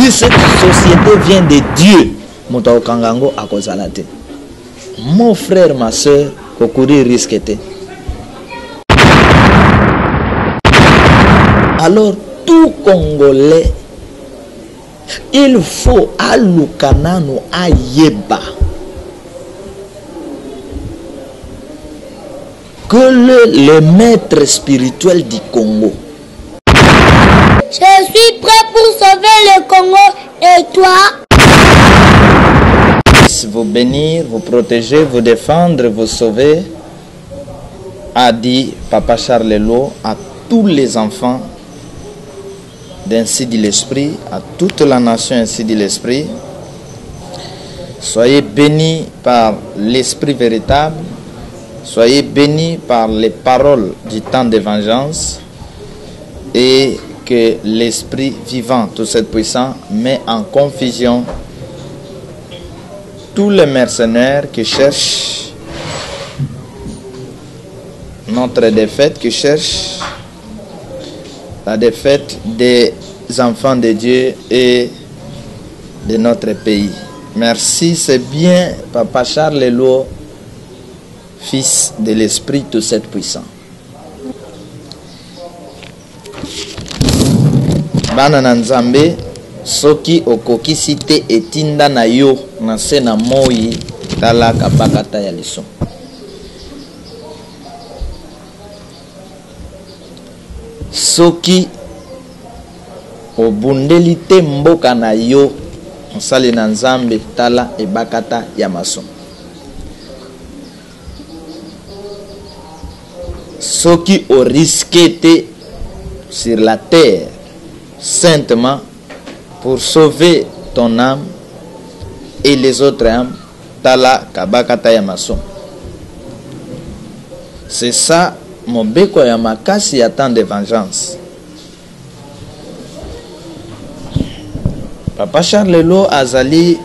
Si cette société vient de Dieu, moto kangango akozalate. Mon frère, ma soeur, kokuri risquete. Alors tout Congolais, il faut alukanano ayeba que le maître spirituel du Congo. Je suis prêt pour sauver le Congo et toi? Vous bénir, vous protéger, vous défendre, vous sauver, a dit Papa Charles Lelo à tous les enfants d'Ainsi dit l'Esprit, à toute la nation Ainsi dit l'Esprit. Soyez bénis par l'Esprit véritable, soyez bénis par les paroles du temps de vengeance, et que l'Esprit vivant, tout cette puissant, met en confusion tous les mercenaires qui cherchent notre défaite, qui cherchent la défaite des enfants de Dieu et de notre pays. Merci, c'est bien Papa Charles Lelo, fils de l'Esprit tout cette puissant. Bana na Nzambe, soki okokisi te etinda na yo na se na moi tala kabakata ya leson. Soki obundeli te mboka na yo mosali na Nzambe tala ebakata ya mason. Soki o risque te sur la terre saintement pour sauver ton âme et les autres âmes, tala kabakata ya mason. C'est ça mobeko ya makasi ya temps de vengeance. Papa Charles Lelo azali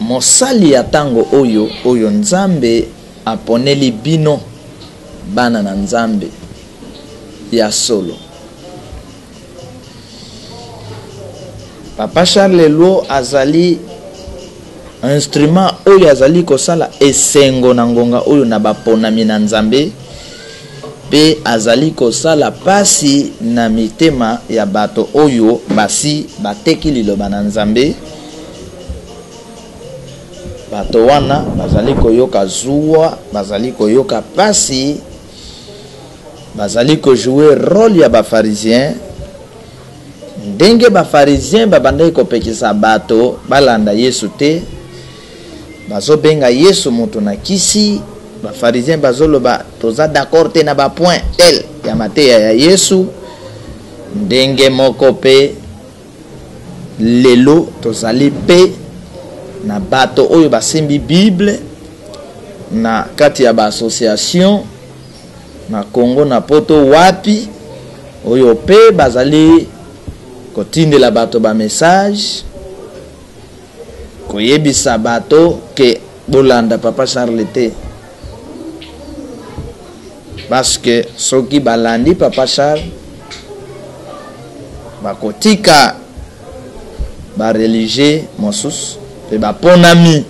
mosali ya tango oyo Nzambe aponeli bino bana na Nzambe ya solo. Papa Charles Lelo azali instrument oyo azali kosala esengo na ngonga oyo na baponami na Nzambe, pe azali kosala pasi na mitema ya bato oyo basi bateki liloba na Nzambe. Bato wana bazali koyoka zuwa, bazali koyoka pasi, bazali ko jouer rôle ya ba pharisien. Ndenge ba pharisien babandai kopekisa bato balanda Yesu te, bazo benga Yesu moto na kisi. Ba pharisien bazoloba toza d'accord te na ba point tel ya mateya ya Yesu. Ndenge moko pe lelo tozali pe na bato oyo basimbi Bible na kati ya ba association na Congo na poto wapi oyo pe bazali kotindela bato ba message koyebisa bato ke bolanda Papa Charles te, parce que soki balandi Papa Charles bakotika ba religieux mosusu pe baponami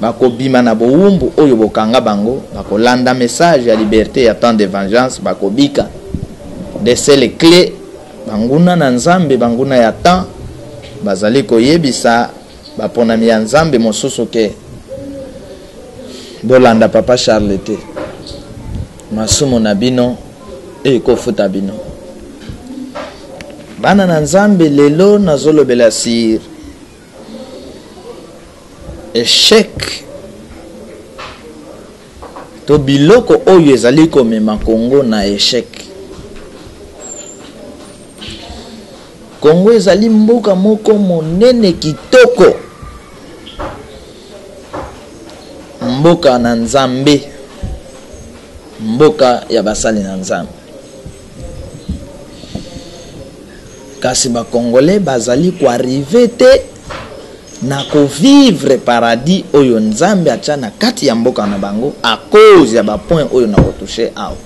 bakobima na bowumbu oyo bokanga bango, bakolanda message ya liberté ya temps de vengeance, bakobika de les clés banguna na Nzambe, banguna ya temps bazali koyebisa baponami ya Nzambe mosusu ke bolanda Papa Charles te, masumo na bino ekofuta bino. Bana na Nzambe lelo nazolobela sir échec to biloko oyo ezali komema Congo na échec. Congo ezali mboka moko monene kitoko, mboka na Nzambe, mboka ya basali na Nzambe. Kasi ba Congolais bazali ko arriver te na ko vivre paradis oyo Nzambe atia na kati ya mboka na bango a cause ya ba point oyo na kotoucher awo.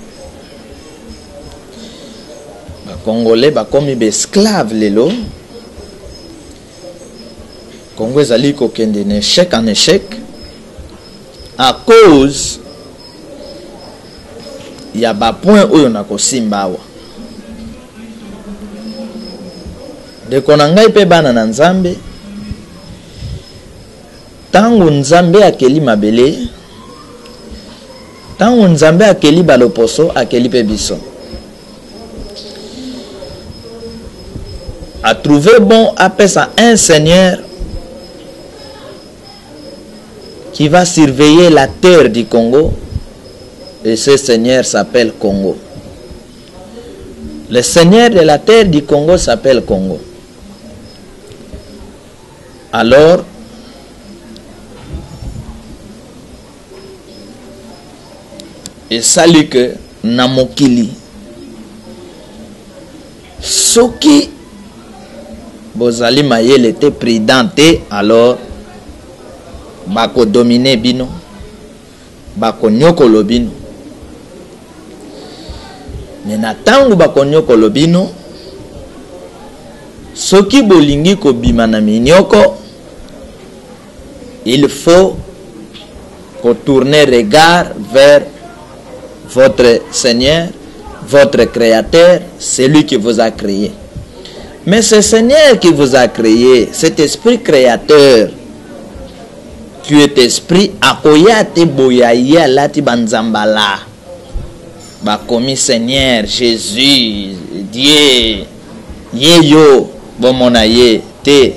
Ba Congolais ba komi be esclave lelo Congo ezali kokende na échec en échec à cause ya ba point oyo na kosimba awa. Ndeko na ngai pe bana na Nzambe, tango Nzambe akeli mabele, tango Nzambe akeli baloposo, akeli pe biso. A trouvé bon appeler un Seigneur qui va surveiller la terre du Congo, et ce Seigneur s'appelle Congo. Le Seigneur de la terre du Congo s'appelle Congo. Alors, et salut que Namokili Soki Bozali Mayel était prudente, alors bako dominer bino, bako nyokolo bino. Mais na tangu bako nyokolo bino, soki bolingi ko bima na minyoko, il faut retourner regard vers votre Seigneur, votre Créateur, celui qui vous a créé. Mais ce Seigneur qui vous a créé, cet esprit créateur, qui est esprit, akoyate boyaya lati banzambala. Bakomi Seigneur, Jésus, Dieu, Yeyo, bomonaye, te.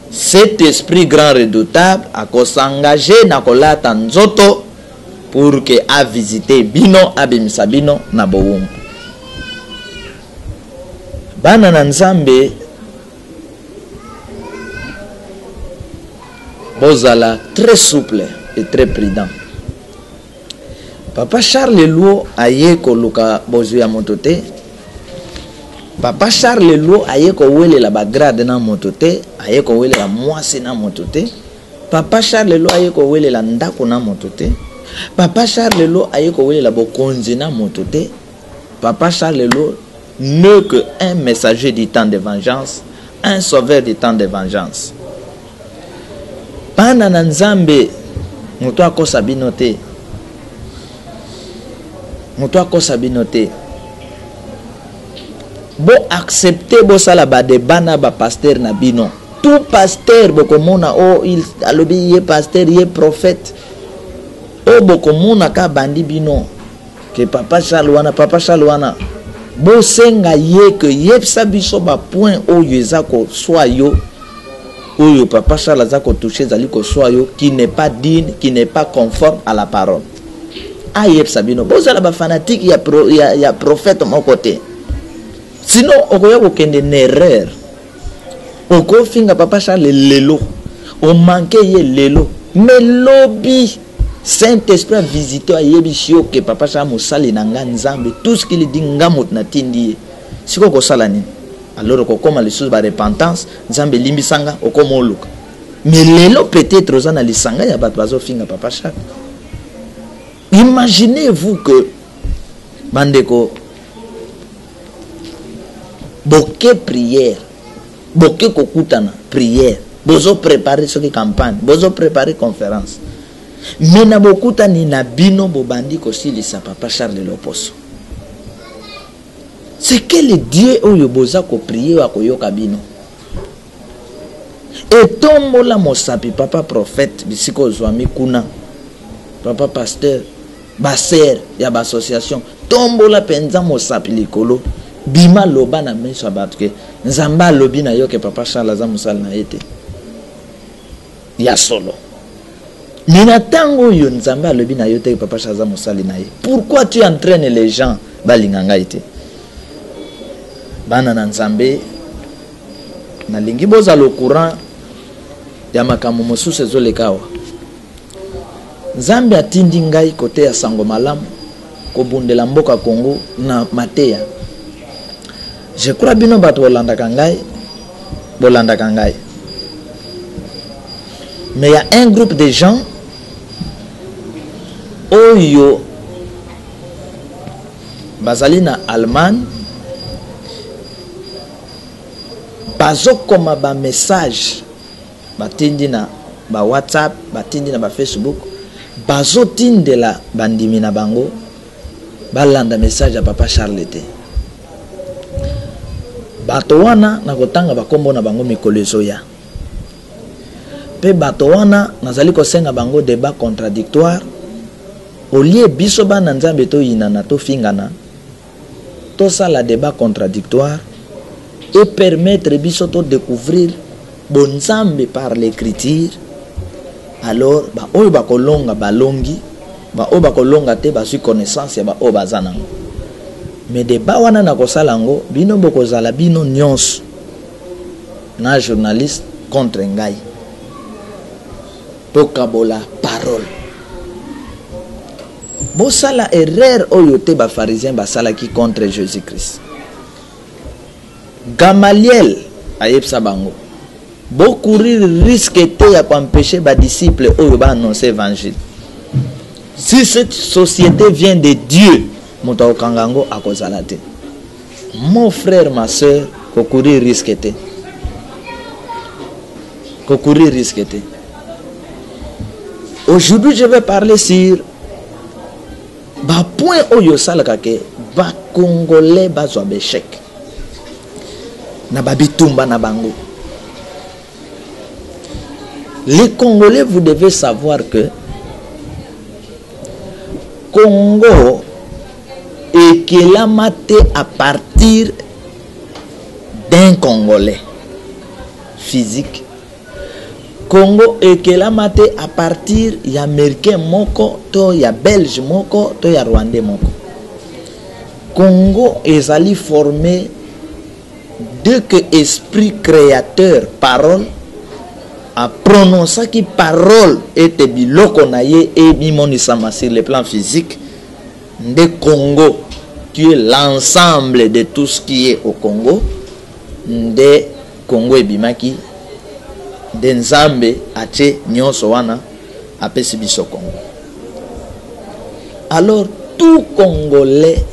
Cet esprit grand redoutable a s'engager na kolata nzoto pour que a visiter bino abimisa bino na bowum. Bana na Nzambe bozala très souple et très prudent. Papa Charles Luo aye ko luka bozu ya motote. Papa Charles Luo aye ko wele la bagrade na motote, aye ko wele la mwasi na motote. Papa Charles Luo aye ko wele la ndako na motote. Papa Charles Luo aye ko wele la bokonzi na motote. Papa Charles Luo n'est que un messager du temps de vengeance, un sauveur du temps de vengeance. Bana na Nzambe mutu akosa bino te. Mutu akosa bino te. Bo accepter bo sala ba de bana ba pasteur na bino. Tout pasteur bokomona oh il alobi ye pasteur ye prophète. Oh bokomona ka bandi bino ke papa Charles bo senga ye que yepsa biso ba point oyo ezako soyo oyo papa Charles azako toucher zali ko soyo qui n'est pas digne, qui n'est pas conforme à la parole. A yepsa bino bo sala ba fanatique ya prophète mon côté. Sinon okoya ko kende erreur. Oko finga papa Charles lelo. O manque ye lelo. Mais lobby Saint-Esprit a visité à Yebishio que papa Charles Moussali nanga Nzambe tout ce qu'il dit ngamot na tindi. Siko ko salani. Alors ko koma les choses ba repentance, Nzambe limbisanga okomo luka. Mais lelo peut-être ozana lisanga ya bat bazo finga papa Charles. Imaginez-vous que bandeko boke prière, boke kokutana prière, bozo préparer ce qui campagne, bozo préparer conférence. Mais na bokutani na bino bobandi kosilisa papa Charles Loposo. C'est quel Dieu oyo boza ko prier wa koyoka bino. Et tombola mosapi papa prophète bisiko zwami kuna. Papa pasteur, baser ya ba association, tombola penza mosapi likolo. Bima loba na meso batke. Nzamba lobi na yo ke papa Charles aza musala na ete. Ya solo. Mina tango yo Nzamba lobi na yo te papa Charles aza musala na ye. Pourquoi tu entraînes les gens balinganga ete? Bana na Nzambe na lingi boza lo courant ya makambo mosusu ezolekawa. Nzambe atindi ngai kote ya sango malamu kobundela mboka Congo na mateya. Je crois bino bato bolandaka ngai. Mais il y a un groupe de gens oyo bazali na Allemagne bazo koma ba message batindi na ba WhatsApp, batindi na ba Facebook, bazotindela bandimi na bango balanda message ya papa Charles te. Bato wana na kotanga bakombo na bango mikolo ezoya. Pe bato wana nazali kosenga bango débat contradictoire. Au lieu biso bana nzambe to yinana to fingana, to sala débat contradictoire et permettre biso to découvrir bon nzambe par l'écriture. Alors ba oyo bakolonga balongi, ba oyo bakolonga te basui connaissance ya ba oyo bazanango. Mais débat wana na kosala ngo bino bokozala bino nyonso na journaliste contre ngai. Tokabola parole. Bosala erreur oyo te ba pharisien basala ki contre Jésus-Christ. Gamaliel ayebsa bango. Bo courir risque te ya empêcher ba disciples oyo ba annoncer évangile. Si cette société vient de Dieu, moto kangango akozala te. Mon frère, ma soeur, ko courir risque te. Ko courir risque te. Aujourd'hui, je vais parler sur ba point oyo salaka ke ba Congolais bazwa beshek na babitumba na bango. Les Congolais, vous devez savoir que Congo est kélamate à partir d'un Congolais physique. Congo est kélamate à partir ya Américain moko, to ya Belge moko, to ya Rwandais moko. Congo est allé former de que esprit créateur parole a prononcé qui parole était biloko na ye et bimonisama sur le plan physique de Congo qui est l'ensemble de tout ce qui est au Congo de Congo et bimaki de Nzambe ache nyonso wana apesi biso Congo. Alors tout Congolais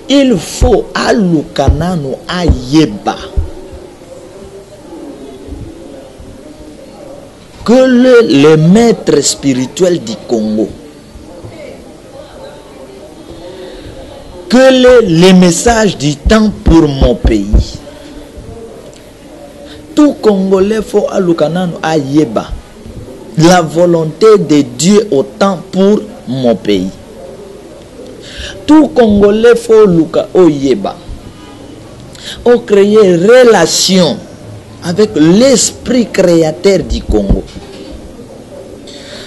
il faut alukanano ayeba que le maître spirituel du Congo, que le message du temps pour mon pays, tout Congolais faut alukanano ayeba la volonté de Dieu au temps pour mon pays. Tout Congolais faut luka oyeba au créer relation avec l'esprit créateur du Congo.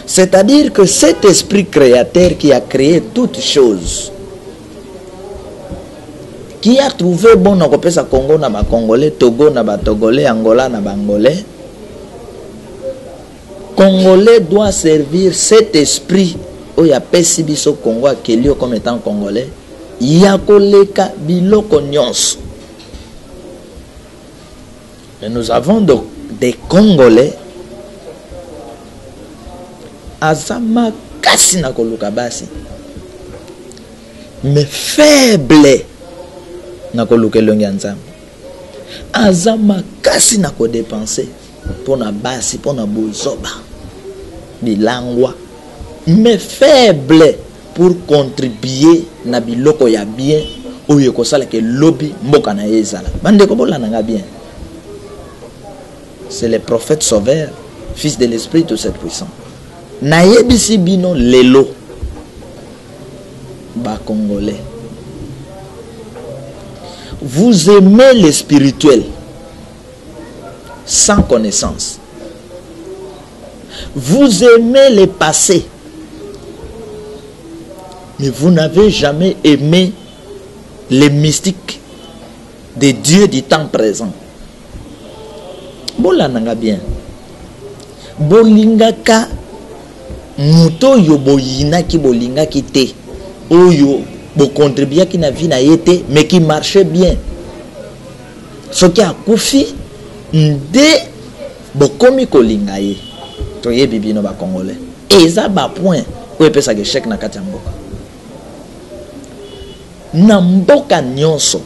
C'est-à-dire que cet esprit créateur qui a créé toutes choses, qui a trouvé bon na kopesa Congo na ba Congolais, Togo na ba Togolais, Angola na ba Angolais, Congolais doit servir cet esprit où ya pesi biso Congo akelio comme étant Congolais, ya koleka biloko nyonso. Et nous avons donc des Congolais azama kasi na koluka basi mais faible na koluka elongi nzambe, azama kasi na ko dépenser pour na basi pour na bozoba bilangwa mais faible pour contribuer na biloko ya bien oyo kosala ke lobby mboka na ezala bande ko bolana nga bien. C'est le prophète sauveur, fils de l'esprit tout cette puissant. Nayebisi bino lelo ba Congolais. Vous aimez le spirituel sans connaissance. Vous aimez le passé, mais vous n'avez jamais aimé les mystiques des dieux du temps présent. Bolananga bien. Bolingaka muto yo boyina ki bolinga ki te. Oyo bo contribuer ki na vie na yete mais qui marchait bien. Ce qui a koufi nde bo komi kolinga ye. Toye bibi no ba Congolais. Eza ba point ko epesa ke chèque na kati ya mboka. Na mboka nyonso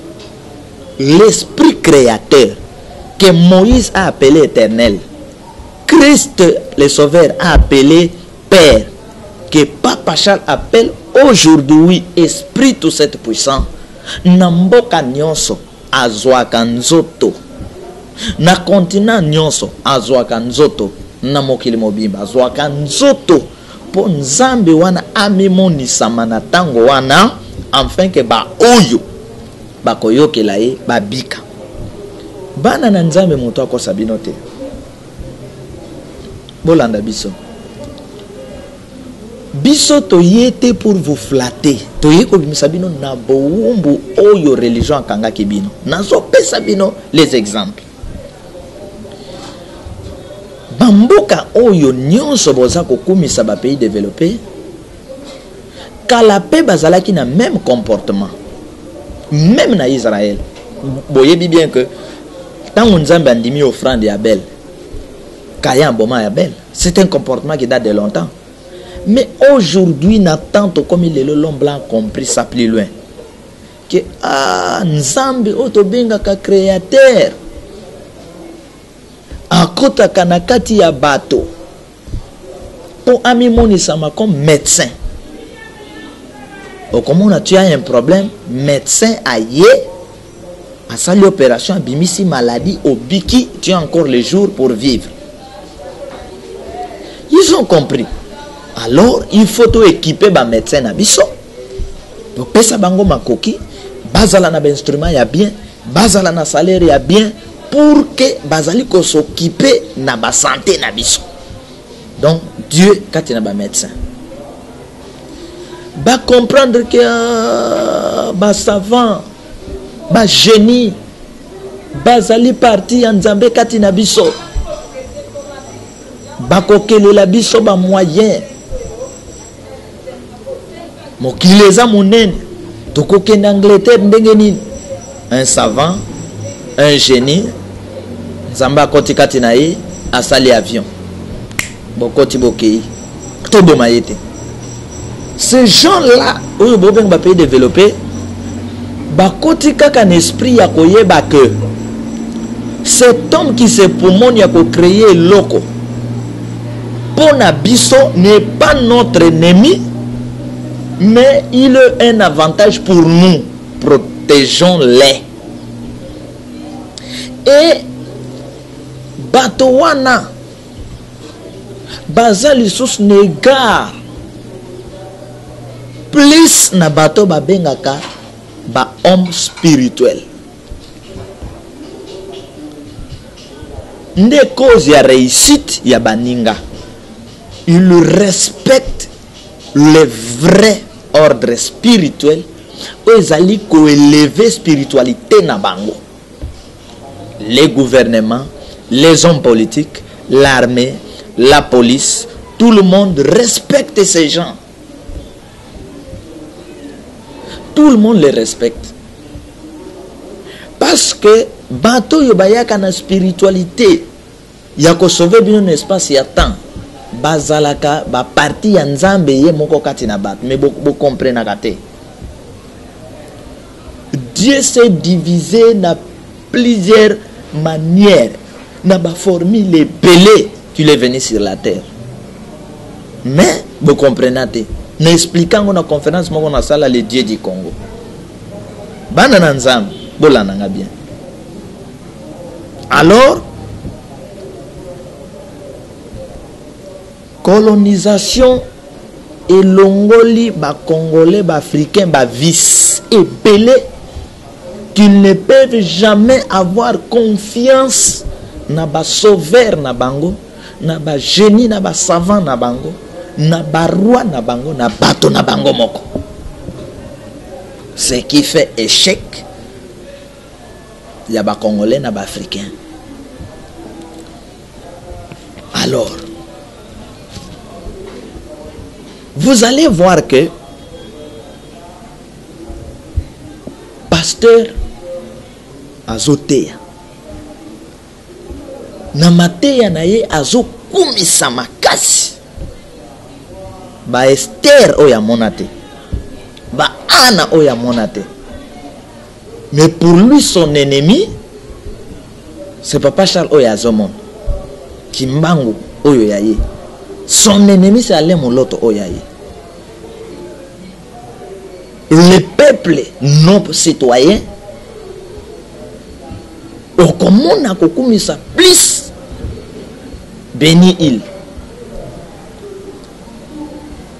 l'esprit créateur que Moïse a appelé éternel, Christ le Sauveur a appelé Père, que Papa Charles appelle aujourd'hui Esprit tout cette puissant, na mboka nyonso azwaka nzoto, na continent nyonso azwaka nzoto, na mokili mobimba azwaka nzoto, po nzambe wana amimonisama na tango wana, afin que ba oyo bakoyokela ye babika. Bana na nzambe moto akosa bino te. Bolanda biso. Biso toyete pour vous flatter. Toyeko bimisa bino na bowumbu oyo religion akanga kibino. Nazo pesa bino les exemples. Bamboka oyo nyonso boza kokumisa ba pays développé. Kala pe bazalaki na même comportement. Même na Israël. Boyebi bien que tant on nzambe andimi offrande ya Abel. Kaya mboma ya Abel. C'est un comportement qui date de longtemps. Mais aujourd'hui, n'attend comme il est l'homme blanc compris ça plus loin. Que nzambe otobenga ka créateur. Akota kanakati ya bato. Po amimoni sama comme médecin. Au comment tu as un problème, médecin aïe, à ça l'opération, bimisi maladie, au biki, tu as encore les jours pour vivre. Ils ont compris. Alors, il faut tout équiper ba médecin na biso. Donc, pesa bango makoki, bazala na instrument ya bien, bazala na salaire ya bien, pour que bazali ko s'occuper na ba santé na biso. Donc, Dieu, quand il na ba médecin. Ba comprendre que ba savant, ba génie, bazali parti en Nzambe kati na biso. Ba kokele la biso ba moyen. Mokileza monene. Tokoke d'Angleterre ndenge nini. Un savant, un génie, Nzamba koti kati na ye, asali avion. Bokoti bokei. To bomayete. Ces gens-là, où ils pays développé, bakoti kaka un esprit ya koyeba que cet homme qui se poumon ya ko créer loko. Pona biso n'est pas notre ennemi, mais il a un avantage pour nous. Protégeons-les. Et Batowana Bazali sous négar plus na bato babengaka ba homme spirituel. Nde cause ya réussite ya baninga. Il respecte le vrai ordre spirituel. Ils allaient élever spiritualité na bango. Les gouvernements, les hommes politiques, l'armée, la police, tout le monde respecte ces gens. Tout le monde les respecte. Parce que bato yobayaka na spiritualité yako sauver bien un espace ya temps. Bazalaka ba parti ya nzambe ye moko kati na bato mais bo comprendre kate. Dieu s'est divisé na plusieurs manières, na ba formule belé qu'il est venu sur la terre. Mais vous comprenez, n'expliquant qu'on a conférence moi on a ça là les dieux du Congo. Bana nanzam bolananga bien. Alors colonisation et l'ongoli ba congolais ba africain ba vice et belé qu'ils ne peuvent jamais avoir confiance na ba sauveur na bango, na ba génie na ba savant na bango, na ba roi na bango, na bato na bango moko. Ce qui fait échec ya ba congolais na ba africain. Alors vous allez voir que pasteur azotea na mateya na ye azokumisa makasi ba Esther oya monate ba Anna oya monate. Mais pour lui son ennemi c'est Papa Charles oya zomon Kimbangu oyo yaye. Son ennemi c'est Alain Moloto oyaye. Les peuples non citoyens au commun a kokumisa plus Béni Hill,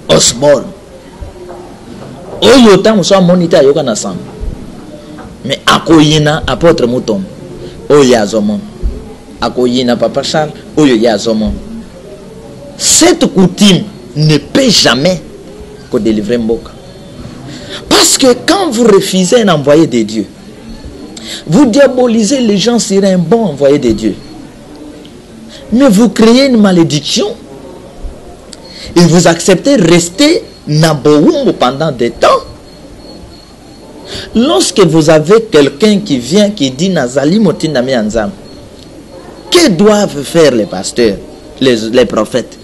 Osborne oyo tango so monita yoka na sam mais akoyina apôtre Moutom oyo yazomon akoyina Papa Charles oyo yazomon. Cette coutume ne peut jamais délivrer Mboka. Parce que quand vous refusez un envoyé de Dieu, vous diabolisez les gens sur un bon envoyé de Dieu. Mais vous créez une malédiction et vous acceptez de rester Naboumbo pendant des temps. Lorsque vous avez quelqu'un qui vient qui dit Nazali Motinami Anzam, que doivent faire les pasteurs, les prophètes?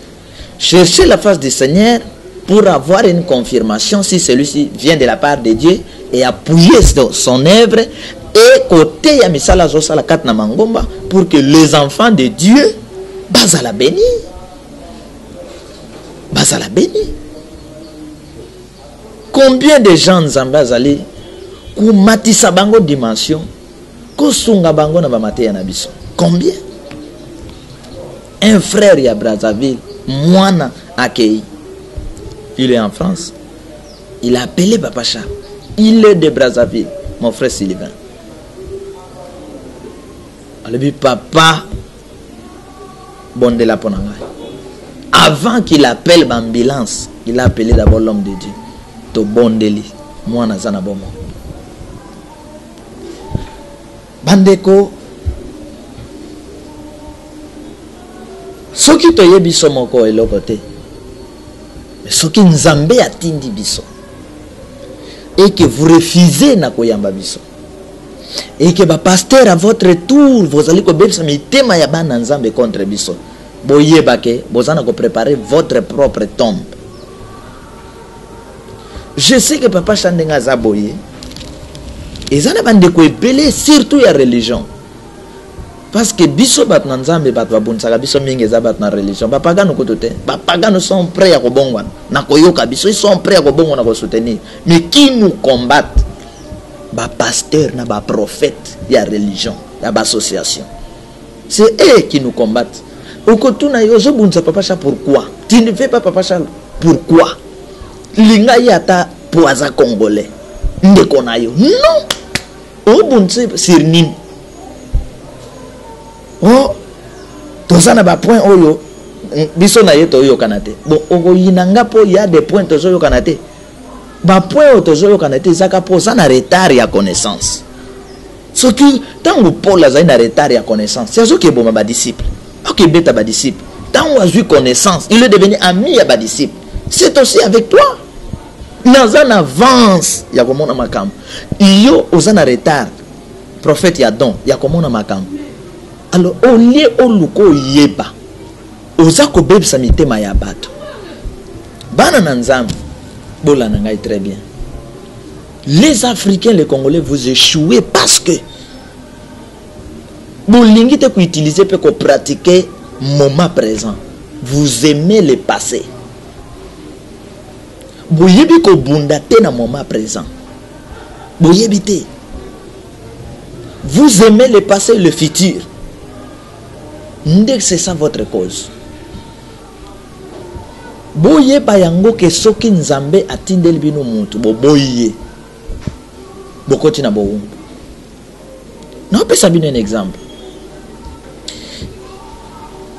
Chercher la face du Seigneur pour avoir une confirmation si celui-ci vient de la part de Dieu et appuyer son œuvre et côté Yamisala Zosala Katna Mangomba pour que les enfants de Dieu basent la béni. Basent la béni. Combien de gens Nzambazali ku matisa bango dimension ko sunga bango na bamate ya nabiso? Combien? Un frère ya Brazzaville, Moana Akei, il est en France. Il a appelé Papa Charles. Il est de Brazzaville, mon frère Sylvain. Il a dit Papa, bon de la ponanga. Avant qu'il appelle l'ambulance, il a appelé d'abord l'homme de Dieu. To bondeli, Moana Zanabomo. Bandeko. Ce qui te y biso moko eloko te. Mais ce qui nzambe atindi biso. Et que vous refusez na koyamba biso. Et que ba pasteur à votre tour vous allez ko bebisa mitema ya bana nzambe contre biso. Boyeba ke bozana ko préparer votre propre tombe. Je sais que Papa Chandenga zaboye. Ezana bande ko ebele surtout ya religion. Parce que biso bat nanzambe bat babunzaka biso mingi za bat na religion. Ba pagano kotote. Ba pagano sont prêts à kobongwana. Na koyoka biso ils sont prêts à kobongwana ko soutenir. Mais qui nous combattent? Ba pasteur na ba prophète ya religion, ya ba association. C'est eux qui nous combattent. Okotuna yozo bunza Papa Charles pourquoi? Tu ne fais pas Papa Charles pourquoi? Linga yata poaza congolais. Ndeko na yo. Non. Obunze sirnin. Oh, tozana ba point oyo biso na yeto oyo kanate. Bon, ogo yinanga po ya des points tozo yo kanate. Ba point tozo yo kanate zaka po sana retard ya connaissance. Ce qui tango Paul a na retard ya connaissance. C'est ce qui est bon ba disciple. OK, beta ba disciple. Tango a eu connaissance, il est devenu ami ya ba disciple. C'est aussi avec toi. Dans un avance ya komona makam. Iyo ozana retard. Prophète ya don ya komona makam. Alors, au lieu au luko yeba, oza ko bebisa mitema ya bato. Bana nanzam, bola nangai très bien. Les Africains, les Congolais, vous échouez parce que bolingi te ko utiliser pe ko pratiquer moment présent. Vous aimez le passé. Boyebi ko bunda te na moment présent. Boyebi te. Vous aimez le passé et le futur. C'est ça votre cause. Boye bayango ke soki nzambe atindeli bino mutu boye. Bokoti na bo. Non, peut ça bien un exemple.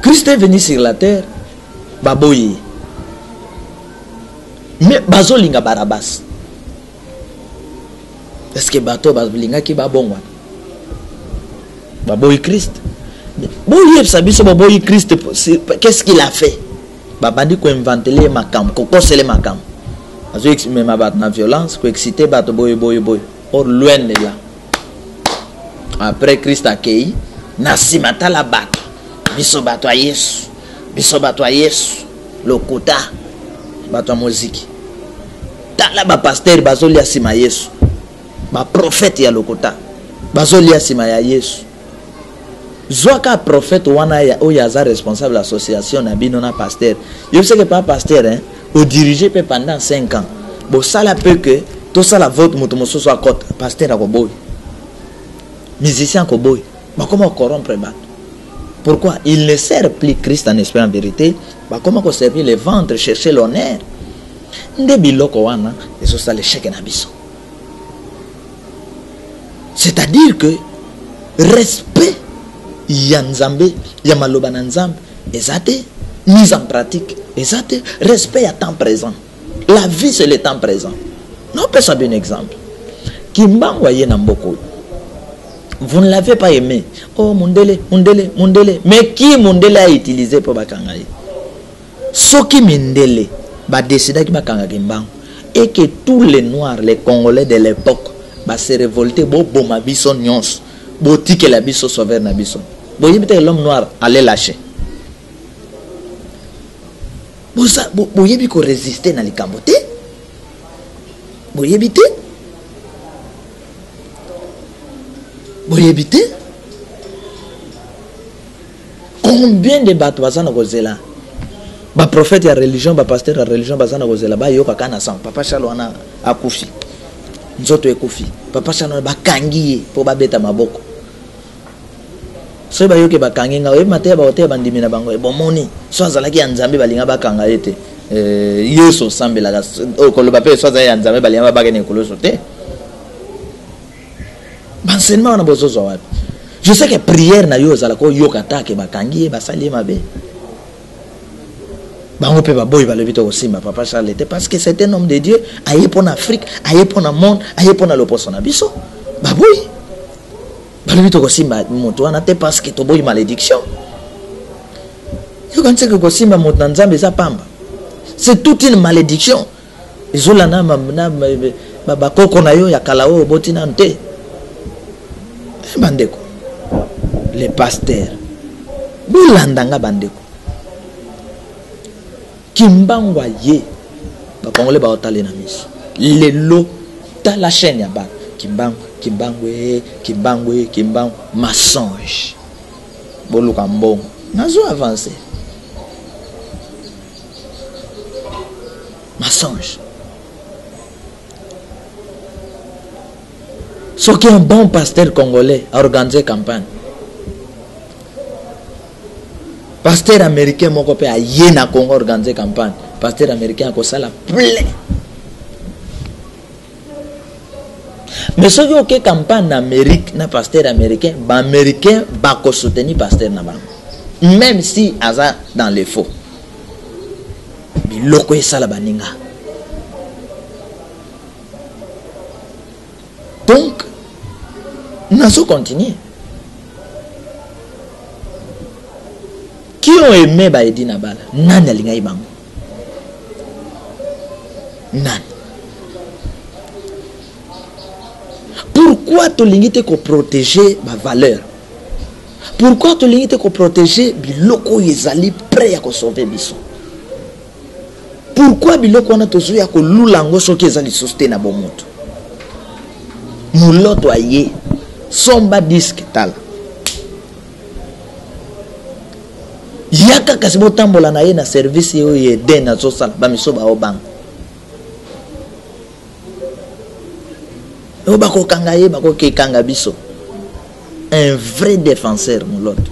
Christ est venu sur la terre, baboye. Mais bazolinga Barabas. Est-ce que bato bazolinga ki babongwa? Baboye Christ. Qu'est-ce qu'il a fait? Babandi ko inventer les makam, ko kosele makam. Azo exprimer ma bat na violence, ko exciter bato boy. Or loin de là. Après Christ accueilli, na simata la bat. Biso bato a Yesu. Biso bato a Yesu. Lokota bato a musique. Tala ba pasteur bazoli asima Yesu. Ba prophète ya lokota. Bazoli asima ya Yesu. Zoaka prophète wana oyaza responsable de l'association na binona pasteur. Je sais que pas pasteur hein, au diriger pendant 5 ans. Bon ça là peut que tout ça la vote motomoso soit côté pasteur à boy. Musicien ko boy. Bah comment corrompre bat? Pourquoi il ne sert plus Christ en esprit en vérité? Bah comment qu'on servir les ventres, chercher l'honneur? C'est-à-dire que respect yanzambe yamaloba nanzambe ezate mise en pratique ezate respect à temps présent. La vie c'est le temps présent. Non, peut ça un exemple. Kimbango ye namboko. Vous ne l'avez pas aimé. Oh Mundele. Mais qui Mundele a utilisé pour bakangaye? Soki Mindele ba décida ki bakanga kimbango et que tous les noirs, les Congolais de l'époque ba se révolter bo boma biso nyons bo tike la biso sauveur na biso bo yebite l'homme noir allait lâcher bo ça bo yebi ko résister na likambo te bo yebite combien de bateaux bazana kozela ba prophète ya religion ba pasteur ya religion bazana kozela ba yoka kana sang papa Charles wana akufi nzoto ekufi papa Charles ba kangiye po ba beta maboko so ba yoke ba kanginga we mateya ba hotel bandimi na bango e bomoni so azalaki ya nzambe balinga ba kanga ete yeso sambela ga o koloba pe so azaya ya nzambe balinga ba bakene koloso te bansenement na bozozo wapi. Je sais que prière na yo zala ko yoka take ba kangiye ba sali mabe. Bango pe ba boy ba lebito osimba papa Charles était parce que c'est un homme de Dieu, aye pour l'Afrique, aye pour le monde, aye pour l'opposition na biso. Ba boy. Ba lebito osimba moto wana te parce que to boy malédiction. Yo quand c'est que osimba moto na nzambe za pamba. C'est toute une malédiction. Izola na ba koko na yo ya kalao botina nte. Bandeko. Les pasteurs. Bulandanga bandeko. Kimbangwa ye ba Congolais ba otale na miso lelo ta la chaîne ya ba kimbangwe mensonge boluka mbongo nazo avancer mensonge. Ce qui est un bon pasteur congolais a organisé campagne. Pasteur américain moko pe a yena Congo organisé campagne. Pasteur américain ko sala plein. Mais ce qui est campagne en Amérique na pasteur américain, ba américain ba ko soutenir pasteur na bango. Même si aza dans les faux. Biloko esala baninga. Donc nous continuer. Qui ont aimé Baedi Nabala? Nani alinga ibango? Nani? Pourquoi tu l'ingite ko protéger ma valeur? Pourquoi tu l'ingite ko protéger biloko yezali prêt à ko sauver biso? Pourquoi biloko wana tozuya ko lulango soki ezali sustain na bomoto? Muloto aye somba disque tal. Yaka kasi botambola na ye na service yo ye den na zosala ba miso ba obang. O bako kanga ye bako ke kanga biso. Un vrai défenseur muloto.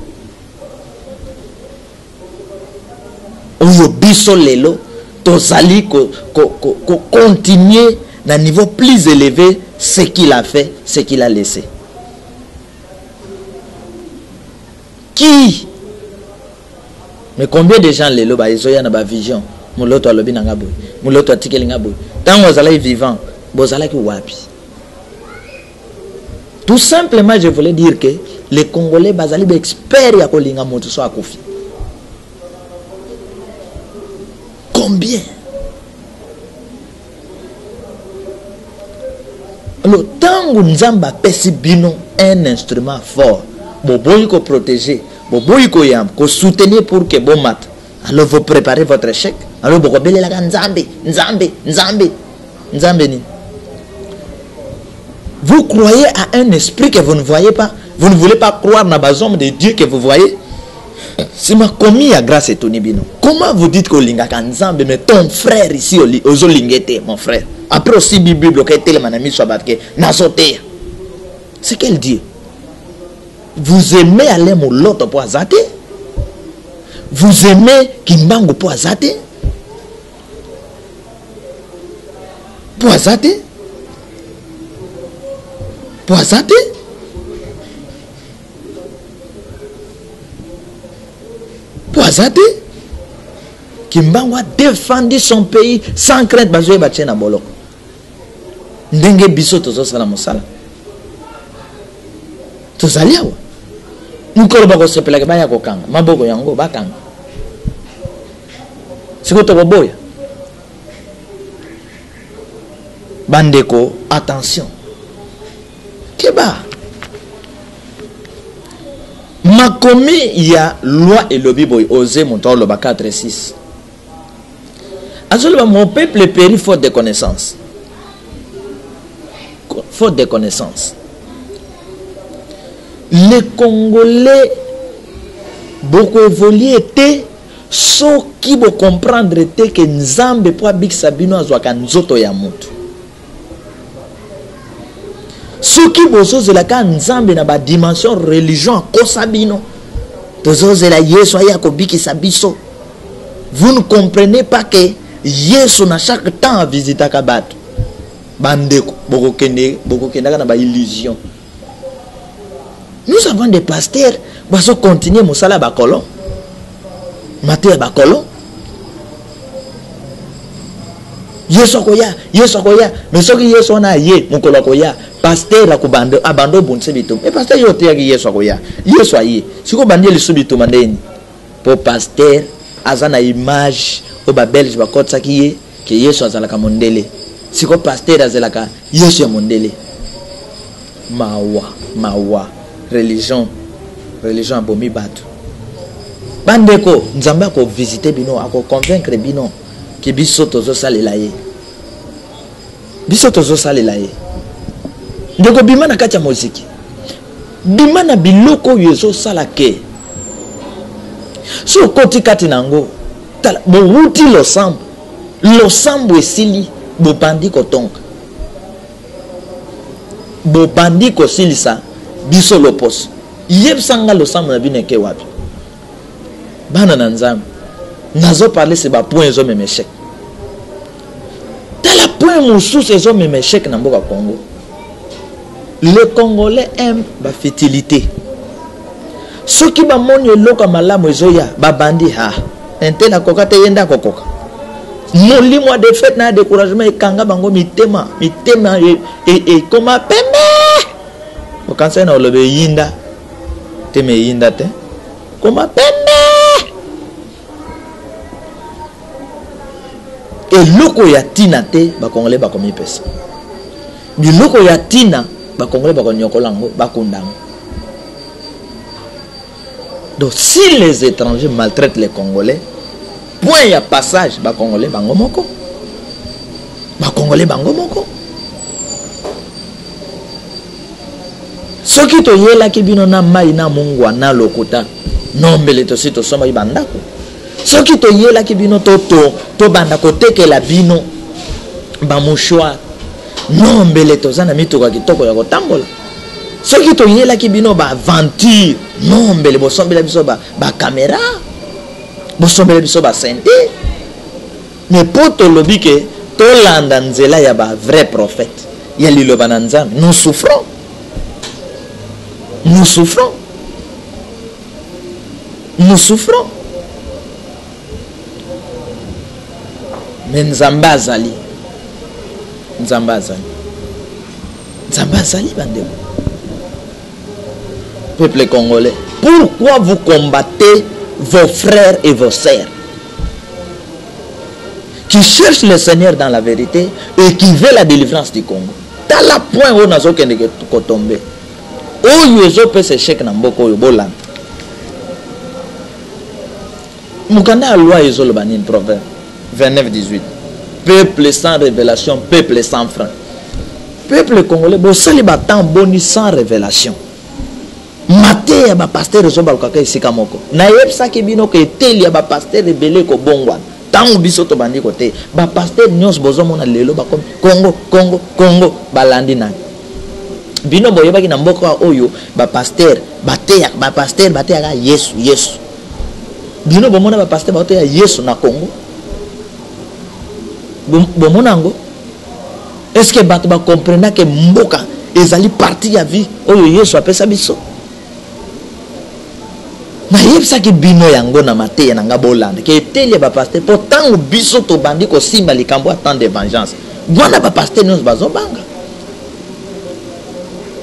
Oyo biso lelo tozali ko continuer na niveau plus élevé ce qu'il a fait, ce qu'il a laissé. Qui? Mais combien de gens les loba ils ont une vision? Mouloto alobi nanga boy, mouloto atikeli nga boy. Tant vous allez vivant, vous allez ki wapi. Tout simplement, je voulais dire que les Congolais bazali be experts ya kolinga moto so akofi. Combien? Le temps où Nzamba pesi bino un instrument fort, boboy ko protéger, boboy ko yam, ko soutenir pour que bon mat. Alors vous préparez votre échec. Alors vous rebellez la Nzambe ni. Vous croyez à un esprit que vous ne voyez pas. Vous ne voulez pas croire dans les hommes de Dieu que vous voyez. C'est ma commis à grâce et Tony Bino. Comment vous dites que Linga Kanzambe, mais ton frère ici, aux Olingete, mon frère. Après aussi, Bible, qui était le manami Sabatke, Nasoté. C'est quel Dieu? Vous aimez aller mon l'autre pour azate? Vous aimez Kimbango pour azate? Pour azate? Pour azate? Pour azate? Kimbango a défendu son pays sans crainte. Bazoé Batien à Bolo. Ndenge biso tozo sala mosala. Tozalia wa. Nkolo bako sepela ke baya kokanga. Maboko yango bakanga. Siko to boya. Bandeko, attention. Keba. Makomi ya loi et le Bible osé monter le 4 et 6. Absolument, mon peuple périt faute de connaissances. Faute de connaissances. Les Congolais, beaucoup évolué étaient ceux qui vont comprendre que Nzambe pour Big Sabino Azwaka Nzoto Yamutu. Ceux qui vont se la Nzambe na ba dimension religion ko Sabino. Tozo la Yesu ayako Big Sabiso. Vous ne comprenez pas que Yesu na chaque temps à visiter Kabat. Bandeko, boko kende na ba illusion. Nous avons des pasteurs qui vont continuer à faire des colons. Maté ba colons. Yesu koya, mais ce qui Yesu na ye, mon kolo koya, pasteur la kubando abando bonse bitum. Et pasteur yo te yaki Yesu koya. Yesu aye. Si ko bandie le subito mandeni. Pour pasteur azana image au ba belge ba kotsa ki que Yesu azala ka mondele. Si ko pasteur azala ka Yesu ya mondele. Mawa. Religion abomi batu. Bandeko, Nzamba ko visiter bino, ako convaincre bino que biso tozo salela ye. Biso tozo salela ye. Ndeko bima na kati ya muziki. Bima na biloko yezo sala ke. So koti kati nango, tala bo wuti lo sambo esili bo bandi ko tonka. Bo bandi ko silisa biso lopos. Yeb sanga lo sambo na bineke wapi. Bana na Nzambe. Nazo parler c'est ba point zo même échec. Tala point musu ces hommes même échec na mboka Congo. Les Congolais aiment la fertilité. Ceux qui ba moni loka malamu ezoya ba bandi ha. Entela koka te yenda kokoka. Moli moi de fête na découragement et kanga bango mitema et koma pembe. Au cancer na lobe yinda. Te me yinda te. Koma pembe. Et loko ya tina te ba Congolais ba komi pesa. Bi loko ya tina ba Congolais ba konyokolango ba kundang. Donc si les étrangers maltraitent les Congolais, point ya passage ba Congolais bango moko. Ba Congolais bango moko. Soki to yela ki bino na mai na mungwa na lokota. Nombele to sito soma ibandako. Soki to yela ki bino to banda kote ke la bino ba mouchoir. Nombele to zana mituka kitoko ya kotambola. Soki to yela ki bino ba aventure. Nombele bo sombela biso ba caméra. Bo sombela biso ba santé. Mais poto lobi ke to landa nzela ya ba vrai prophète. Ya liloba na Nzambe. Nous souffrons. Nous souffrons. Nous souffrons. Mais Nzamba azali bandeko. Peuple congolais, pourquoi vous combattez vos frères et vos sœurs qui cherchent le Seigneur dans la vérité et qui veulent la délivrance du Congo? T'as la point où nous avons tombé. Oh, yezo peut se chèque na mboko yo bolan. Mukanda loi yezo le banin proverbe 29-18. Peuple sans révélation, peuple sans frein. Peuple congolais, bon célibatant boni sans révélation. mate ya ba pasteur zo ba kaka esika moko na yebsa ke bino ke teli ya ba pasteur rebelle ko bongwa tango biso to bandi kote ba pasteur nyos bozo mona lelo ba Congo balandi na bino boyebaki na mboka oyo ba pasteur bateya ka Yesu bino bomona ba pasteur bateya Yesu na Congo bomona ngo est-ce que bato ba comprendre que mboka ezali partie ya vie oyo Yesu apesa biso na yebsa ki bino yango na mateya na nga bolanda ke teli ba pasteur pourtant biso to bandi ko simba likambo attend de vengeance bwana ba pasteur nous bazobanga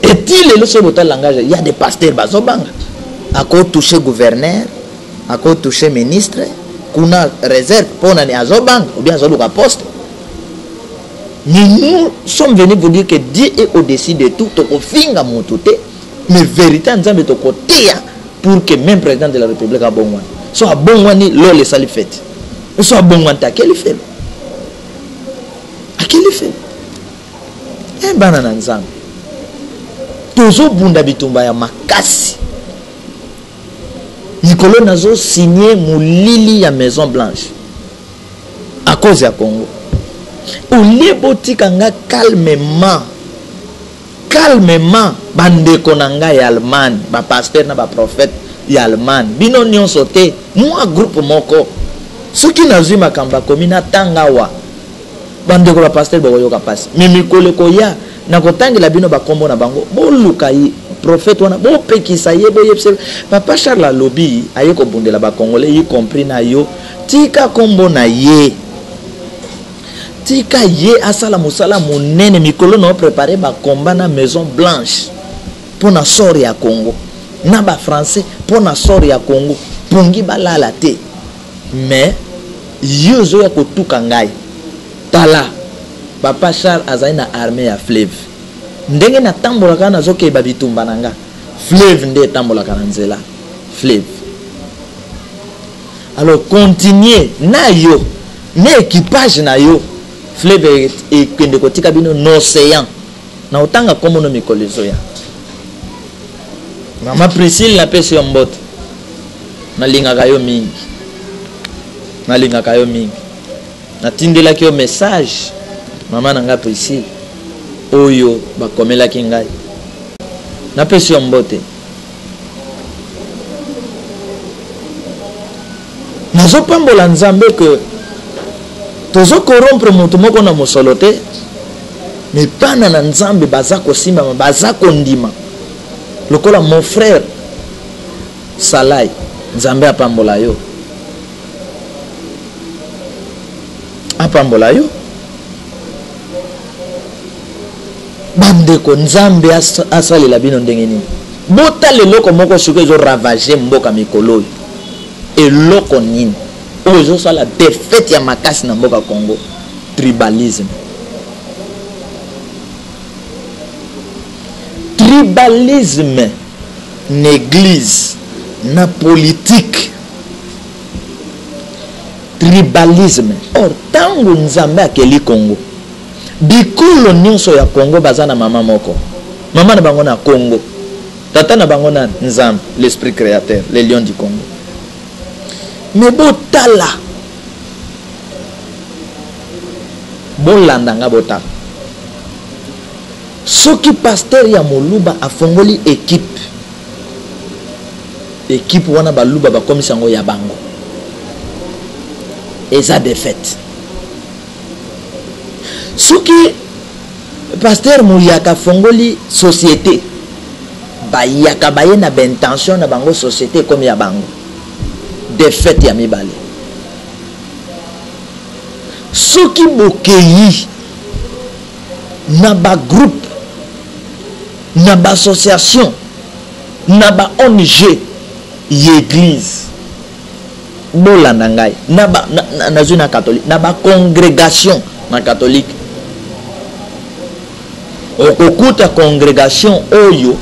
est-il le seul langage il y a des pasteurs bazobanga ako toucher gouverneur ako toucher ministre kuna réserve pona ni azobanga ou bien azoluka poste. Nous sommes venus vous dire que Dieu est au-dessus de tout to finga motote mais vérité nzambe to côté pour que même président de la République a bon soit bon wani lo le sali fait soit bon wanta quel fait à quel fait un banana nzambe tozo bunda bitumba ya makasi Nicolas nazo signé moulili ya Maison Blanche à cause ya Congo olie botika nga calmement bandeko na nga ya Allemagne ba pasteur na ba prophète ya Allemagne bino nyonso te moi groupe moko soki nazwi makamba komina tangawa bandeko ba pasteur boyoka pasi mimikole koya na kotangela bino bakombo na bango boluka yi prophète wana bo pekisa ye boyebse papa Charles alobi aye ko bundela ba congolais y compris na yo tika kombo na ye tika ye asala musala monene mikolo na préparer ba combat na Maison Blanche pour na sort ya Congo na ba français pour na sort ya Congo pongi balala te mais yozo ya kotuka ngai tala papa Charles azai na armée ya fleuve ndenge na tambola kana zoke ba bitumba nanga fleuve nde tambola kana nzela fleuve alors continuer na yo na équipage na yo fleuve et kende kotika bino n'océan na otanga komo no mikolezo ya mama Priscille na pesi yo mbote na linga kayo mingi na tindela ki yo message mama nanga Priscille oyo bakomela ki ngai na pesi yo mbote nazo pambola nzambe que tozo corrompre mutu moko na mosolo te mais bana na nzambe baza kosimba baza kondima lokola mon frère Salai nzambe apambola yo bandeko nzambe asalela bino ndenge nini bota leloko moko soki ezo ravager mboka mikolo eloko nini oyo la défaite ya makasi na mboka Congo tribalisme n'église na politique tribalisme or tango nzambe akeli Congo bikolo nyonso ya Congo baza na mama moko mama na bango na Congo tata na bango na nzambe l'esprit créateur les lions du Congo mais botala bolanda nga botala soki pasteur ya moluba afongoli équipe wana baluba bakomisa ngo ya bango eza défaite soki pasteur moyaka fongoli société bayaka baye na bentention na bango société comme ya bango défaite ya mibale soki bokeyi na ba groupe na ba association na ba ONG l'église bolanda ngai na ba na zone catholique na ba congrégation na catholique okuta congrégation oyo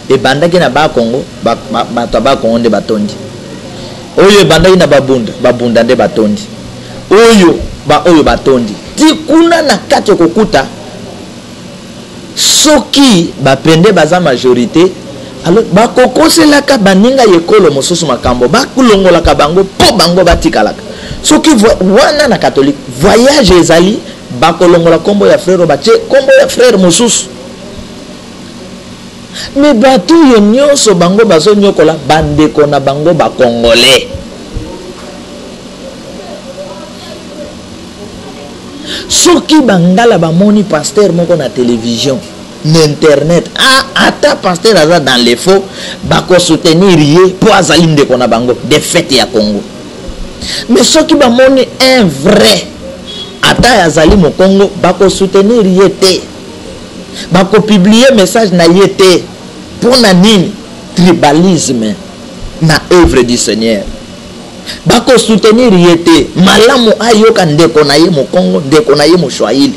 ebandaki na ba Congo bato ba Congo nde batondi oyo ebandaki na babunda nde batondi oyo batondi tikuna na kati kokuta soki bapende baza majorité alors bakokoselaka baninga yekolo mosusu makambo bakulongolaka bango po bango batikalaka soki wana na catholique voyage ezali bakolongola kombo ya frère batie kombo ya frère mosusu mais batu yo nyonso bango bazonyokola bandeko na bango bakongolais soki bangala bamoni pasteur moko na télévision na internet ata pasteur aza dans les faux bako soutenir ye po azali ndeko na bango de fête ya Congo mais soki bamoni un vrai ata azali mo Congo bako soutenir ye te bako publier message na ye te pour na nini tribalisme na œuvre du Seigneur bako soutenir ye te malamu ayoka ndeko na ye mo Congo ndeko na ye mo Swahili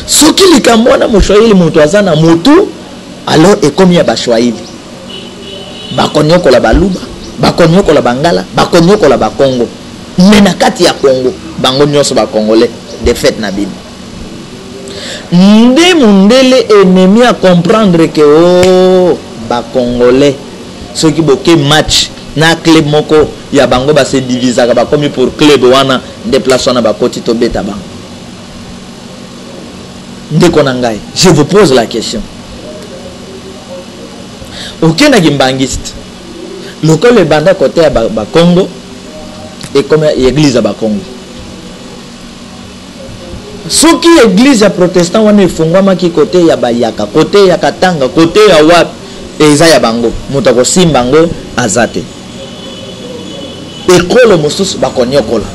soki likambo wana mo Swahili mutu azana mutu alors ekomi ya ba Swahili bakonyokola baluba bakonyokola bangala bakonyokola ba Congo mais na kati ya Congo bango nyonso ba congolais de fait na bino nde mundele ennemi à comprendre que oh ba congolais soki boke match na club moko ya bango ba se divisaka ba komi pour club wana déplacer na ba koti to beta bango ndeko na ngai je vous pose la question aucun agimbangiste local banda côté ya ba Congo et comme église ba Congo soki église ya protestant wana efungwama ki côté ya bayaka côté ya Katanga côté ya wat eza ya bango moto ko simbango azate ekolo mosusu bakonyokola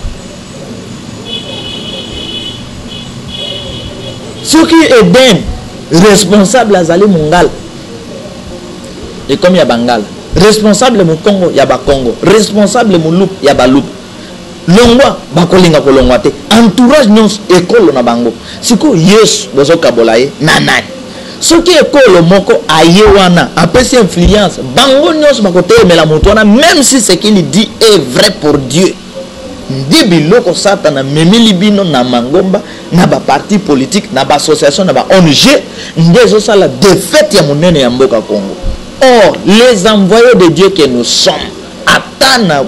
soki Eden responsable azali mungala et comme ya bangala responsable mu Congo ya ba Congo responsable mu lup ya ba lup longwa bakolinga kolongwa te entourage nyonso ekolo na bango siko Yesu bozo kabola ye nanani soki ekolo moko aye wana apesi influence bango nyonso bakotemela moto wana même si ce qu'il dit est vrai pour Dieu ndi biloko satana memili bino na mangomba na ba parti politique na ba association na ba ONG ndezo sala défaite ya monene ya mboka Congo. Or les envoyés de Dieu que nous sommes atana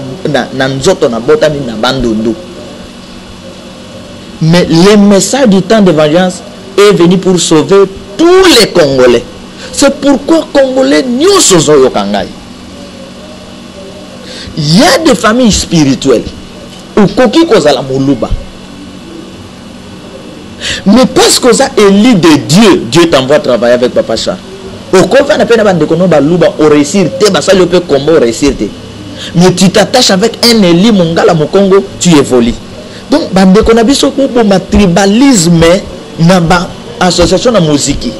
na nzoto na botami na bandundu. Mais le message du temps de vengeance est venu pour sauver tous les Congolais. C'est pourquoi Congolais nous sommes kangai. Il y a des familles spirituelles où koki kozala moluba. Mais parce que ça est l'île de Dieu, Dieu t'envoie travailler avec Papa Char. Au contraire, na pena bande kono ba luba au réussir te ba ça le peut combo réussir te. Mais tu t'attaches avec un Eli Mongala mu Congo, tu évolues. Donc bande kono biso ko ma tribalisme na ba association na muziki.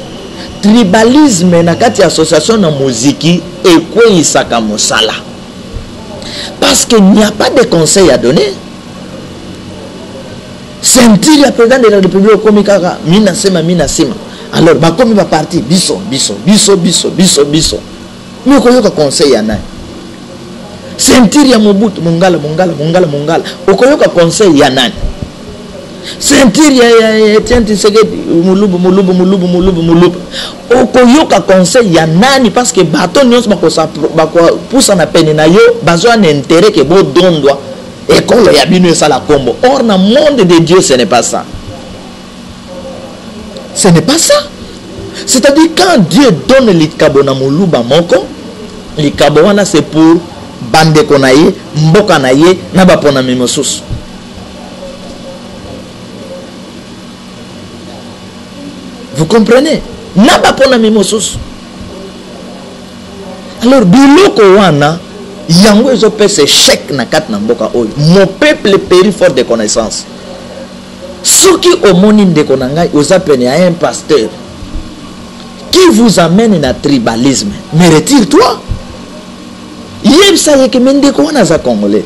Tribalisme na kati association na muziki et quoi isaka mosala. Parce qu'il n'y a pas de conseil à donner. Sentir le président de la République comme Kaka, minasema. Alors, bah comme il va partir, biso. Mais qu'on y a conseil à nani. Sentir ya Mobutu, mongala. Okoyoka conseil ya nani. Sentir ya Etienne Tshisekedi, mulubu. Okoyoka conseil ya nani parce que baton nyons bako poussa na peine na yo, bazo un intérêt que bo dondwa. Et quand il y a bien ça la combo. Or, dans le monde de Dieu, ce n'est pas ça. Ce n'est pas ça. C'est-à-dire, quand Dieu donne les kabona moluba moko, les kabona c'est pour bande konaye, mboka naye, naba pona mimosus. Vous comprenez? Naba pona mimosus. Alors, biloko wana, yango ezo pese chèque na kat na mboka oyo. Mon peuple périt faute de connaissance. Soki omoni ndeko na ngai oza pene à un pasteur qui vous amène na tribalisme, mais retire-toi. Yebsa yeke mendeko wana za congolais.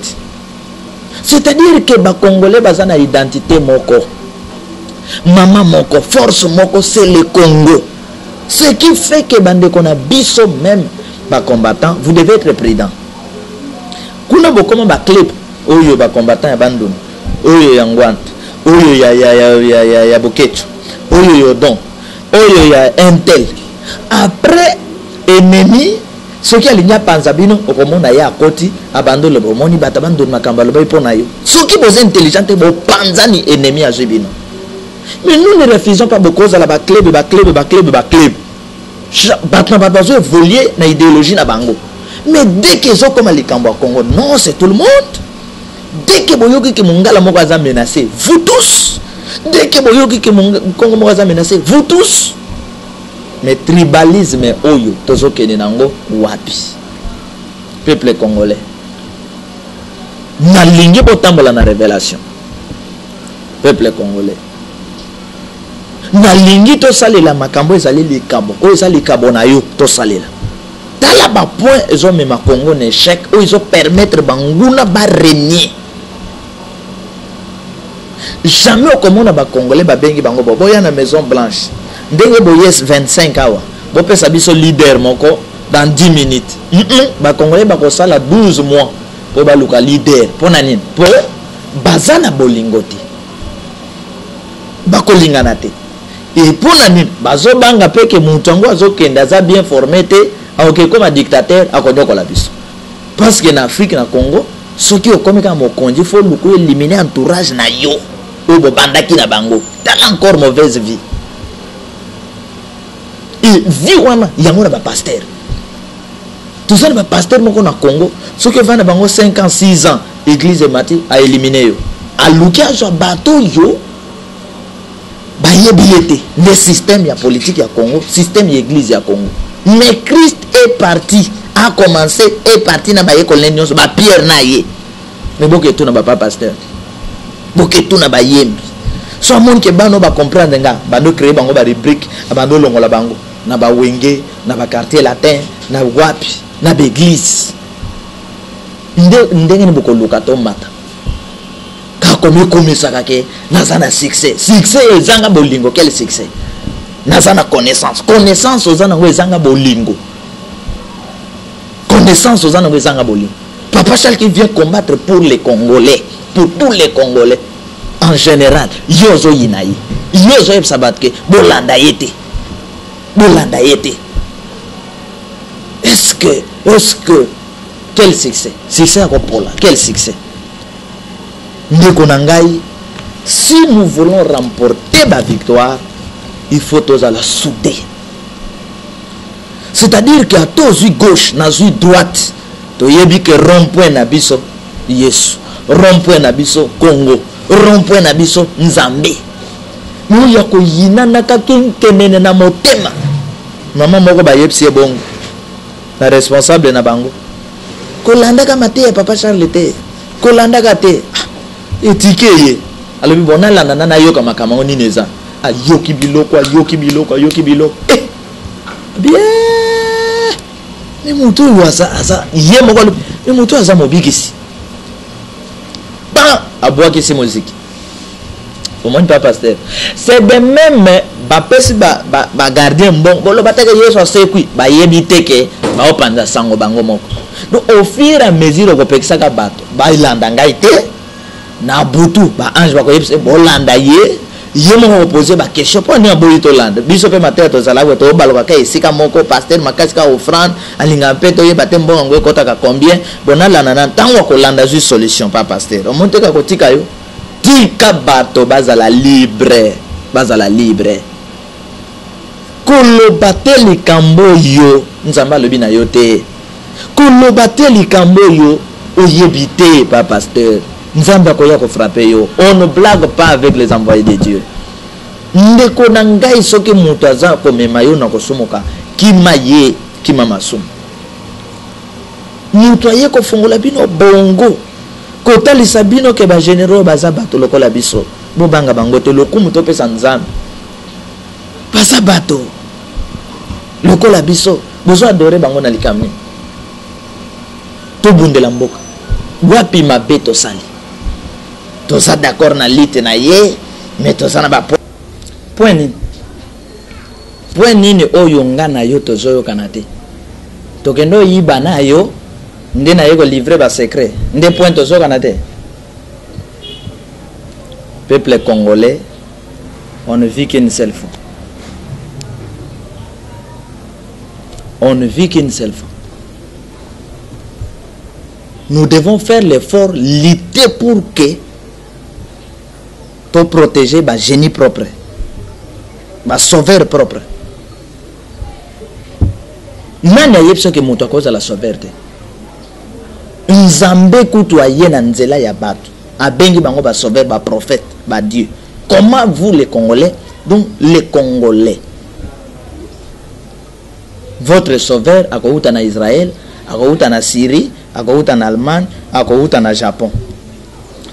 C'est-à-dire que ba congolais baza na identité moko. Maman moko, force moko, c'est le Congo. Ce qui fait que bandeko na biso même ba combattant, vous devez être prudent. Kuna bokoma ba clip oyo ba combattant ya bandon oyo ya ngwante oyo ya bokecho oyo yo don oyo ya intel après ennemi soki alinya panza bino okomona ya koti abando le bomoni batabando makamba lo pona yo soki boza intelligente bo panza ni ennemi a bino. Mais nous ne refusons pas beaucoup à la club batna babazo évoluer na idéologie na bango. Mais dès qu'ils ont comme les Cambo Congo, non, c'est tout le monde. Dès que boyoki ki mungala moko aza menacé, vous tous. Dès que boyoki ki Congo moko aza menacé, vous tous. Mais tribalisme oyo tozo kene nango wapi. Peuple congolais. Na lingi botambola na révélation. Peuple congolais. Na lingi to salela makambo ezali likabo. O ezali likabo na yo to salela. Tala ba point ils ont même Congo en échec où ils ont permettre banguna ba régner. Jamais au Congo na ba congolais ba bengi bango boya na Maison Blanche. Ndenge boyes 25 awa. Bo pesa biso leader moko dans 10 minutes. Ba congolais ba ko sala 12 mois pour ba luka leader. Pona nini? Pour bazana bolingoti. Ba ko lingana te. Et pona nini? Bazo banga pe ke mutango azo kenda za bien formé te. Ok, comme un dictateur, à la biso. Parce que en Afrique, en Congo, ceux qui ont commis comme il faut éliminer l'entourage na yo. Ou banda ki na bango. T'as encore mauvaise vie. Et vie wana, yango na ba pasteur. Tout ça na pasteur moko na Congo, ceux qui vont na bango 5 ans, 6 ans, église mati a éliminé yo. A lukia jo bateau yo. Ba yebilete le système ya politique ya Congo, système ya église ya Congo. Mais Christ est parti, a commencé, est parti na baye kolenion so ba Pierre na ye. Mais boke tout na ba pasteur. Boke tout na ba yembi. So monde ke bano ba comprendre nga, bando créer bango ba rubrique, bando longola bango na ba wenge, na ba quartier latin, na wapi, na ba église. Ndenge ni boko lukato mata. Ka komi saka ke nazana succès. Succès ezanga bolingo, quel succès? Nazana connaissance ozana ngo ezanga bolingo. Connaissance ozana ngo ezanga bolingo. Papa Charles qui vient combattre pour les Congolais, pour tous les Congolais en général. Yozo yinayi. Yozo yeb sabatke bolanda yete. Est-ce que quel succès? Succès à Pola, quel succès? Ndeko nangai, si nous voulons remporter la victoire, il faut tous à la souder. C'est-à-dire qu'il y a tous yeux gauche, na yeux droite. To yebi que rond-point nabiso Yesu, rond-point nabiso Congo, rond-point nabiso Nzambe. Nous ya ko yinana ka kenene na motema. Maman moko ba yebsi bongo. Na responsable na bango. Kolanda ka mate papa Charles te. Kolanda ka te. Etikeye. Alobi bona landa na yoka makama oni neza. Yoki biloko. Bien. Mais mutu asa ye moko mais mutu asa mobikisi. Ba aboa ki se musique. Au moins pas pasteur. C'est de même ba pesi ba gardien bon bolo bataka yeso sekui ba yebite ke ba opanda sango bango moko. Donc au fur et à mesure ko pekisa ka bato ba ilanda ngai te na butu ba ange ba ko yebse bolanda ye. Yemo poser ba question pour ni aboyi to land biso pe matin to zala to baloka ka esika moko pasteur makasika offrande alinga pe to yeba te mbongo ngwe kota ka combien bona lana na tango ko landa ju solution pa pasteur o monte ka kotika yo tika bato bazala libre koloba likambo yo nzamba lobi na yo te koloba likambo yo oyebite pa pasteur. Nzamba koya ko frapper yo. On ne blague pas avec les envoyés de Dieu. Ndeko na ngai soki mutu aza ko mema yo na kosomoka kimaye kimamasumu. Mutu aye ko fongola bino bongo. Ko talisa bino ke ba généraux baza bato lokola biso. Bo banga bango te lokumu to pesa nzambe. Baza bato lokola biso. Bozo adorer bango na likamni. To bundela mboka. Wapi mabeto sali. Tout ça d'accord na lite na ye, mais tout ça na ba point nini oyo ngana yo tozoyo kanate. Tokendo yiba na yo, nde na yego livrer ba secret. Nde point tozoyo kanate. Peuple congolais, on ne vit qu'une seule fois. on ne vit qu'une seule fois. Nous devons faire l'effort, lutter pour protéger le génie propre, le sauveur propre. Nani ayebso ke mutu akoza la sauveté. Nzambe kutu aye na nzela ya batu. Abengi bango ba sauveur, ba prophète, ba Dieu. Comment vous les Congolais, donc les Congolais, votre sauveur akouta na Israël, akouta na Syrie, akouta na Allemagne, akouta na Japon.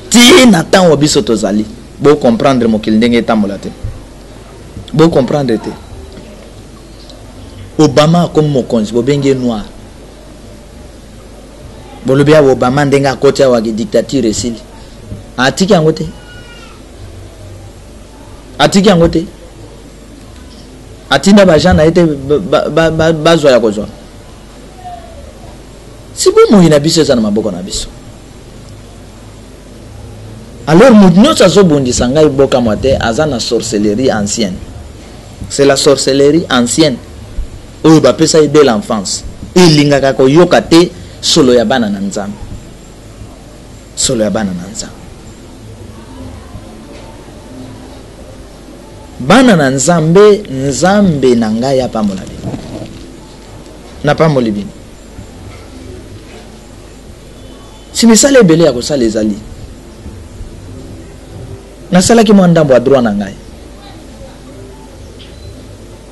Ti natan wabiso tozali. Bo comprendre mokili ndenge tamolate. Bo comprendre te. Obama comme mokonzi bobengi noir. Bolobia Obama ndenga akotia wa dictature esili. Atiki yango te. Atiki yango te. Atinda bajana ete bazwa ya kozwa. Si bo mo ina biso za na maboko na biso. Alors nous ça bondisa ngai boka mote azana sorcellerie ancienne. C'est la sorcellerie ancienne. Oyo bapesa dès l'enfance. Ilingaka ko yokate solo ya bana na nzambe. Solo ya bana na nzambe. Bana na nzambe, nzambe na ngai ya pamola bino. Na pamola bino. Si misale ebele ya kosala ezali. Nasalaki mwa ndambo ya droit na ngai.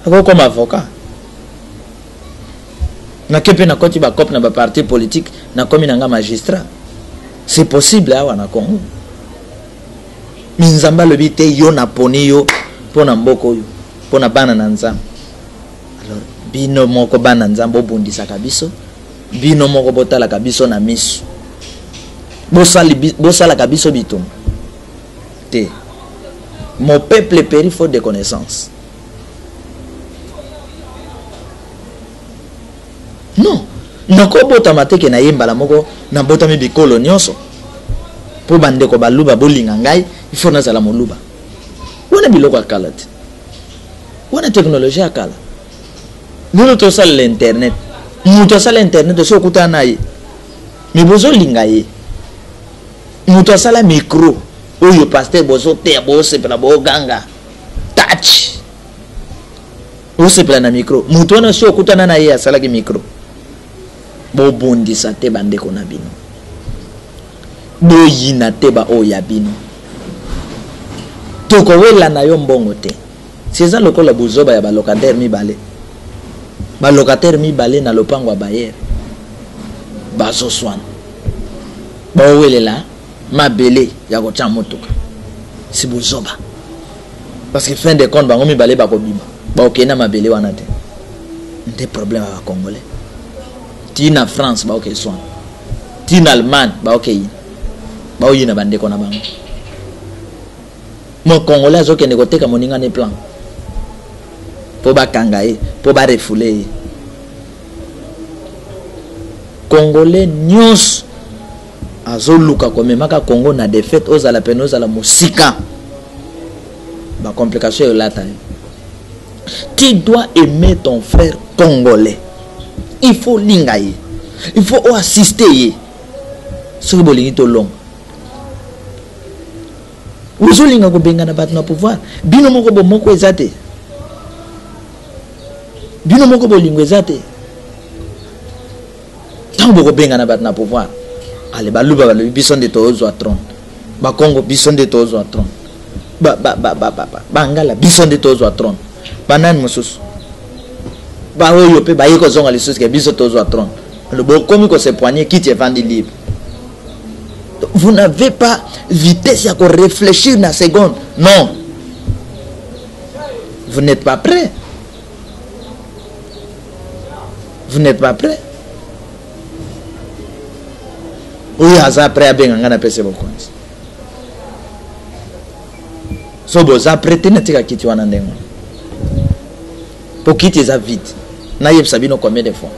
Ako comme avocat. Na kepe na koti ba cop na ba parti politique na komi na nga magistrat. C'est possible awa na Congo. Minzamba lobi te yo na poni yo pona mboko yo pona bana na nzambe. Alors bino moko bana nzambe obundisa kabiso, bino moko botala kabiso na miso. Bosala kabiso bitum. Te. Mon peuple périt faute de connaissances. Non. Nako bota mateke na yemba la moko na bota mi bikolo nyonso. Po bande ko baluba bolinga ngai, il faut na zala moluba. Wana biloko akala te. Wana technologie akala. Nous to sala l'internet. Muto sala internet so kuta na ye. Mi bozo linga ye. Muto sala micro. Oyo pasteur bozo te bozo pela bo ganga. Touch. Bozo pela na micro. Muto na so kuta na ye asala ki micro. Bo bondisa te bande ko na bino. Bo yina te ba o ya bino. Toko wela na yo mbongo te. C'est ça lokola buzoba ya ba locataire mibale. Ba locataire mibale na lopango ya bayer. Bazo swan. Ba welela mabele ya kocha motoka. Si buzoba. Parce que fin de compte bango mibale ba ko bima. Ba okena mabele wana te. Nde problème à Congolais. Ti na France ba ok swan. Ti na Allemagne ba ok yi. Ba oyi na bande ko na bango. Mon Congolais azoke ne koteka moninga ne plan. Po ba kangaye, po ba refoule. Congolais nyos azoluka komemaka Congo na défaite ozala penoza la musika. Ba complication yo lata. Tu dois aimer ton frère congolais. Il faut lingaye. Il faut assister. Ce que bolingi to long. Uzulinga ko benga na bat na pouvoir. Bino moko bo moko ezate. Bino moko bo lingwe ezate. Tango ko benga na bat na pouvoir. Ale baluba balo bison de tozo a trône. Ba Congo bison de tozo a trône. Bangala bison de tozo a trône. Banan mosusu. Ba oyo pe ba yeko zonga lisusu ke bison tozo a trône. Le bo komi ko se poigner qui te vend libre. Vous n'avez pas vitesse à réfléchir dans la seconde. Non. Vous n'êtes pas prêt. Vous n'êtes pas prêt. Oui, après, à bien, on a passé beaucoup. So, vous après, tu n'as pas quitté un endroit. Pour quitter ça vite. Naïb Sabino combien de fois.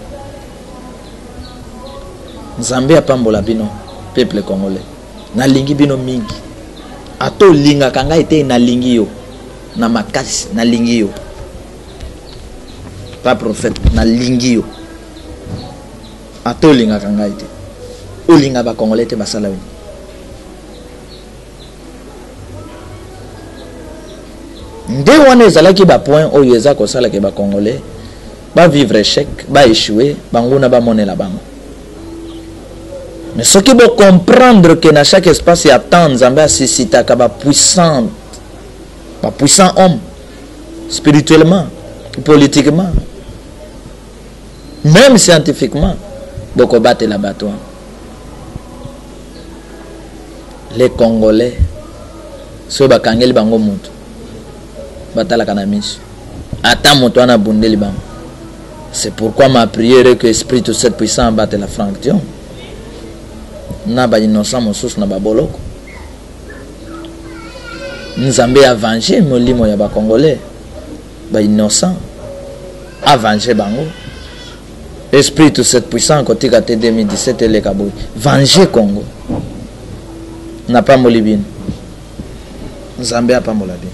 Zambie a pambola bino. Peuple congolais na lingi bino mingi ato linga kanga ete na lingi yo na makasi na lingi yo pas prophète na lingio ato linga kanga ite olinga ba congolais te basala wi nde wana ezalaki ba point oyo eza kosala ke ba congolais ba vivre échec ba échouer banguna ba monela bango. Mais ce qui veut comprendre que dans chaque espace il y a tant Nzambe asisita ka ba puissant homme spirituellement, politiquement, même scientifiquement, beaucoup battent la bataille. Les Congolais, ceux qui kangeli bango mutu, batala kanamis, ata mutu ana bundeli bango. C'est pourquoi ma prière est que l'Esprit de cette puissance batte la fraction. Na ba innocent mosusu na ba boloko. Nzambe a vengé molimo ya ba Congolais. Ba innocent a vengé bango. Esprit de cette puissance côté 2017 le Kaboui. Venger Congo. N'a pas molibine. Nzambe a pas molabine.